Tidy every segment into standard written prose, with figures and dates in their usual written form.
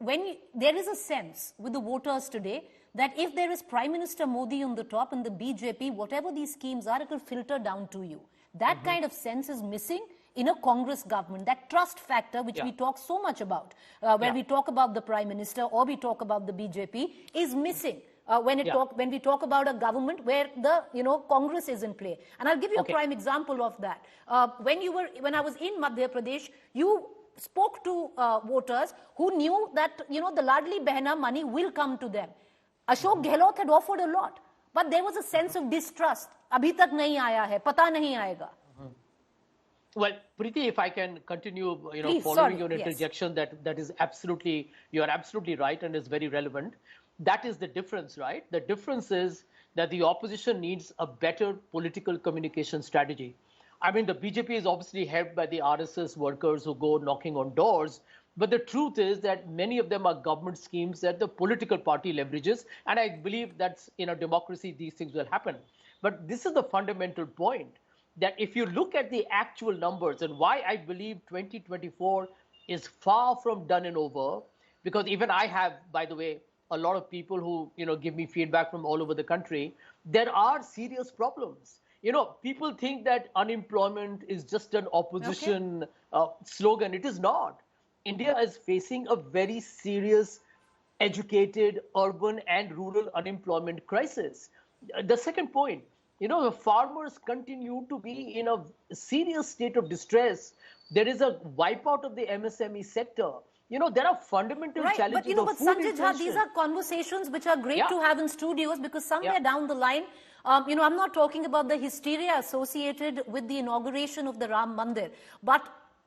there is a sense with the voters today that if there is Prime Minister Modi on the top and the BJP, whatever these schemes are, it will filter down to you. That kind of sense is missing in a Congress government. That trust factor, which we talk so much about, when we talk about the Prime Minister or we talk about the BJP, is missing. When we talk about a government where the Congress is in play. And I'll give you a prime example of that. When I was in Madhya Pradesh, you spoke to voters who knew that the Ladli Behna money will come to them. Ashok Gehlot had offered a lot, but there was a sense of distrust. Abhi tak nahi aaya hai, pata nahi aayega. Well, Preeti, if I can continue, Please, following your interjection, that is absolutely, you are absolutely right and is very relevant. That is the difference, right? The difference is that the opposition needs a better political communication strategy. I mean, the BJP is obviously helped by the RSS workers who go knocking on doors. But the truth is that many of them are government schemes that the political party leverages. And I believe that's in a democracy, these things will happen. But this is the fundamental point, that if you look at the actual numbers and why I believe 2024 is far from done and over, because even I have, by the way, a lot of people who, give me feedback from all over the country, there are serious problems. People think that unemployment is just an opposition slogan. It is not. India is facing a very serious, educated, urban and rural unemployment crisis. The second point, the farmers continue to be in a serious state of distress. There is a wipeout of the MSME sector. There are fundamental challenges. But Sanjay Jha, these are conversations which are great to have in studios, because somewhere down the line, I'm not talking about the hysteria associated with the inauguration of the Ram Mandir, but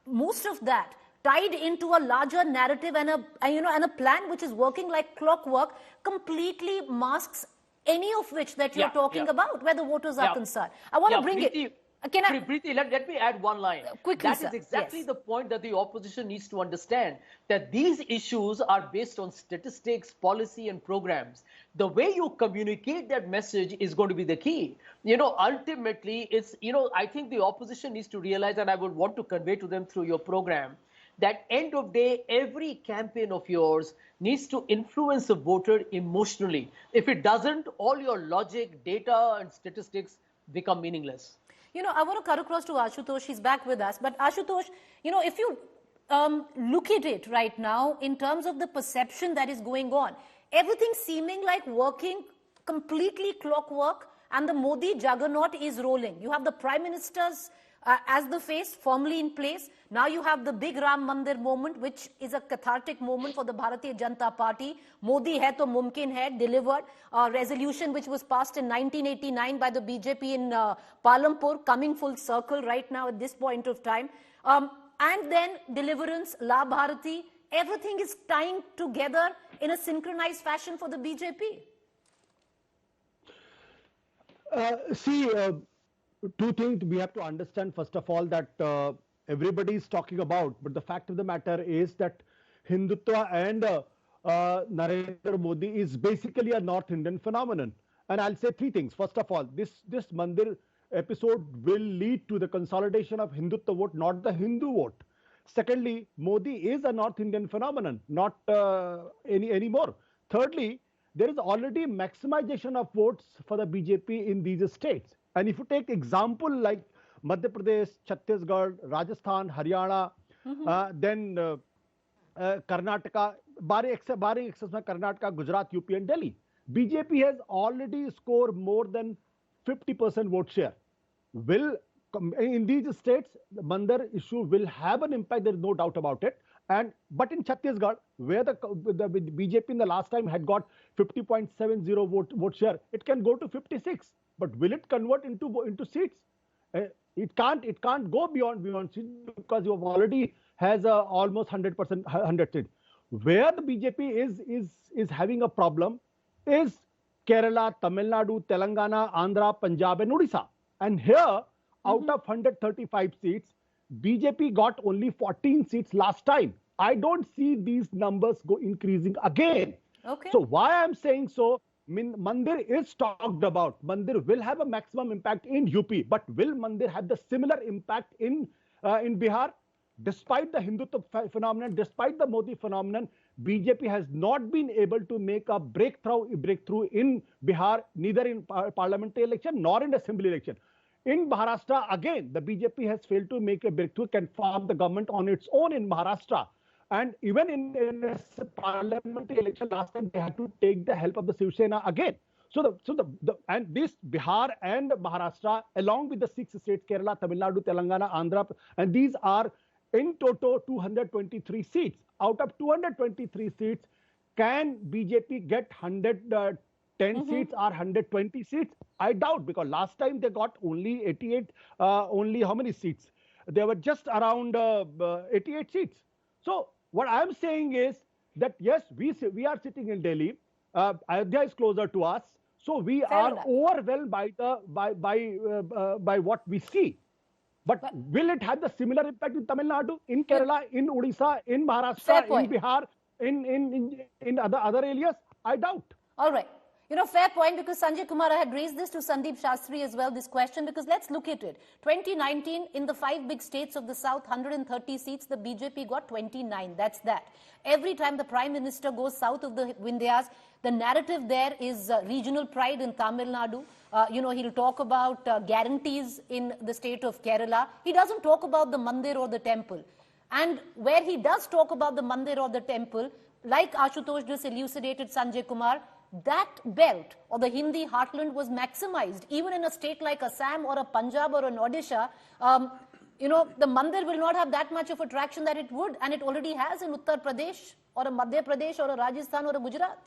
most of that tied into a larger narrative and a plan which is working like clockwork completely masks any of which that you're talking about, where the voters are concerned. I want to bring it. Preeti, let me add one line. Quickly, that is exactly the point that the opposition needs to understand, that these issues are based on statistics, policy and programs. The way you communicate that message is going to be the key. Ultimately, it's, I think the opposition needs to realize, and I would want to convey to them through your program, that end of day, every campaign of yours needs to influence a voter emotionally. If it doesn't, all your logic, data and statistics become meaningless. I want to cut across to Ashutosh. He's back with us. But Ashutosh, if you look at it right now in terms of the perception that is going on, everything seeming like working completely clockwork, and the Modi juggernaut is rolling. You have the Prime Minister's as the face firmly in place. Now you have the big Ram Mandir moment, which is a cathartic moment for the Bharatiya Janata Party. Modi hai to mumkin hai, delivered. A resolution which was passed in 1989 by the BJP in Palampur, coming full circle right now at this point of time. And then deliverance, La Bharati, everything is tying together in a synchronized fashion for the BJP. Two things we have to understand. First of all, that everybody is talking about, but the fact of the matter is that Hindutva and Narendra Modi is basically a North Indian phenomenon. And I'll say three things. First of all, this Mandir episode will lead to the consolidation of Hindutva vote, not the Hindu vote. Secondly, Modi is a North Indian phenomenon, not anymore. Thirdly, there is already maximization of votes for the BJP in these states. And if you take example like Madhya Pradesh, Chhattisgarh, Rajasthan, Haryana, then Karnataka, barring exception Karnataka, Gujarat, UP and Delhi, BJP has already scored more than 50% vote share. In these states, the Mandir issue will have an impact, there is no doubt about it. But in Chhattisgarh, where the BJP in the last time had got 50.70 vote share, it can go to 56. But will it convert into seats? It can't go beyond seats, because you have already has almost 100% 100 seats. Where the BJP is having a problem is Kerala, Tamil Nadu, Telangana, Andhra, Punjab and Odisha. And here, out of 135 seats, BJP got only 14 seats last time. I don't see these numbers increasing again. So why I'm saying so, Mandir is talked about. Mandir will have a maximum impact in UP, but will Mandir have the similar impact in Bihar? Despite the Hindutva phenomenon, despite the Modi phenomenon, BJP has not been able to make a breakthrough in Bihar, neither in parliamentary election nor in assembly election. In Maharashtra, again, the BJP has failed to make a breakthrough, can form the government on its own in Maharashtra. And even in a parliamentary election last time, they had to take the help of the Shiv Sena again. And this Bihar and Maharashtra, along with the 6 states, Kerala, Tamil Nadu, Telangana, Andhra, and these are in total 223 seats. Out of 223 seats, can BJP get 110 seats or 120 seats? I doubt, because last time they got only 88, only how many seats? They were just around 88 seats. So what I'm saying is that yes, we are sitting in Delhi. Ayodhya is closer to us, so we are overwhelmed by what we see. But will it have the similar impact in Tamil Nadu, in Kerala, in Odisha, in Maharashtra, in Bihar, in other areas? I doubt. All right. Fair point, because Sanjay Kumar, I had raised this to Sandeep Shastri as well, this question, because let's look at it. 2019, in the 5 big states of the South, 130 seats, the BJP got 29. That's that. Every time the Prime Minister goes south of the Vindhyas, the narrative there is regional pride in Tamil Nadu. He'll talk about guarantees in the state of Kerala. He doesn't talk about the Mandir or the temple. And where he does talk about the Mandir or the temple, like Ashutosh just elucidated, Sanjay Kumar, that belt or the Hindi heartland was maximized. Even in a state like Assam or a Punjab or an Odisha, the Mandir will not have that much of attraction that it would, and it already has in Uttar Pradesh or a Madhya Pradesh or a Rajasthan or a Gujarat.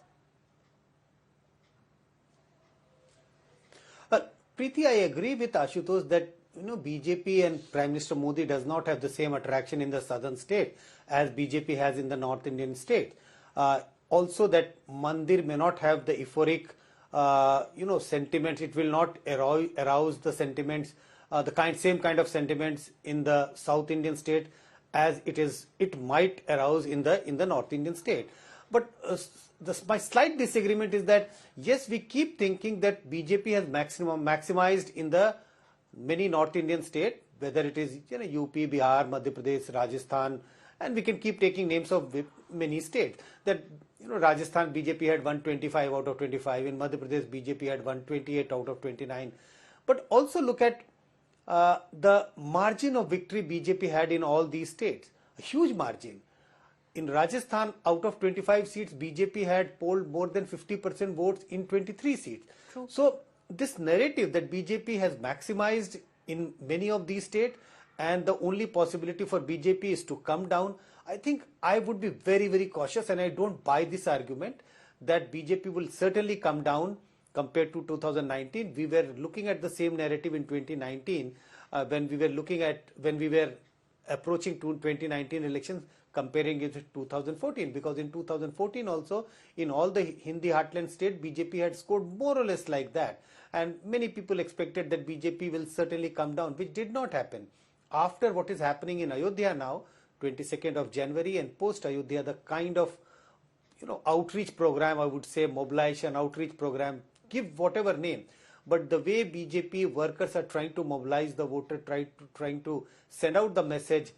Preeti, I agree with Ashutosh that BJP and Prime Minister Modi does not have the same attraction in the southern state as BJP has in the North Indian state. Also, that Mandir may not have the euphoric, sentiments. It will not arouse the sentiments, same kind of sentiments in the South Indian state as it might arouse in the North Indian state. But my slight disagreement is that yes, we keep thinking that BJP has maximized in the many North Indian states, whether it is UP, Bihar, Madhya Pradesh, Rajasthan, and we can keep taking names of many states. That Rajasthan BJP had 125 out of 25. In Madhya Pradesh BJP had 128 out of 29. But also look at the margin of victory BJP had in all these states. A huge margin. In Rajasthan, out of 25 seats, BJP had polled more than 50% votes in 23 seats. True. So this narrative that BJP has maximized in many of these states and the only possibility for BJP is to come down, I think I would be very, very cautious, and I don't buy this argument that BJP will certainly come down compared to 2019. We were looking at the same narrative in 2019 when we were approaching 2019 elections, comparing it to 2014, because in 2014 also in all the Hindi heartland state BJP had scored more or less like that, and many people expected that BJP will certainly come down, which did not happen. After what is happening in Ayodhya now, 22nd of January, and post Ayodhya, the kind of outreach program, I would say mobilization outreach program, give whatever name, but the way BJP workers are trying to mobilize the voter, trying to send out the message,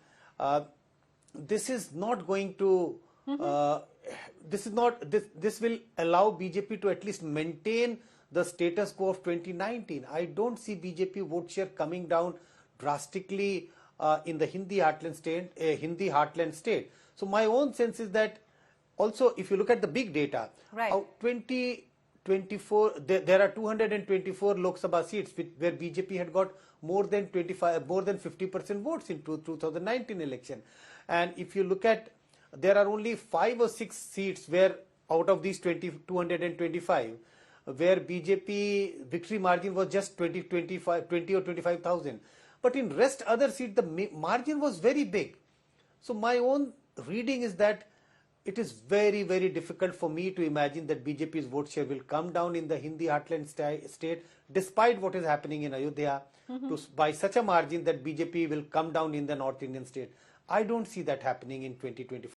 this is not going to this will allow BJP to at least maintain the status quo of 2019. I don't see BJP vote share coming down drastically in the Hindi heartland state. So my own sense is that also if you look at the big data, right, 2024 there are 224 Lok Sabha seats where BJP had got more than 50% votes in 2019 election. And if you look at, there are only 5 or 6 seats where out of these 225 where BJP victory margin was just 20 or 25,000. But in rest other seats the margin was very big. So my own reading is that it is very, very difficult for me to imagine that BJP's vote share will come down in the Hindi heartland state despite what is happening in Ayodhya by such a margin that BJP will come down in the North Indian state. I don't see that happening in 2024.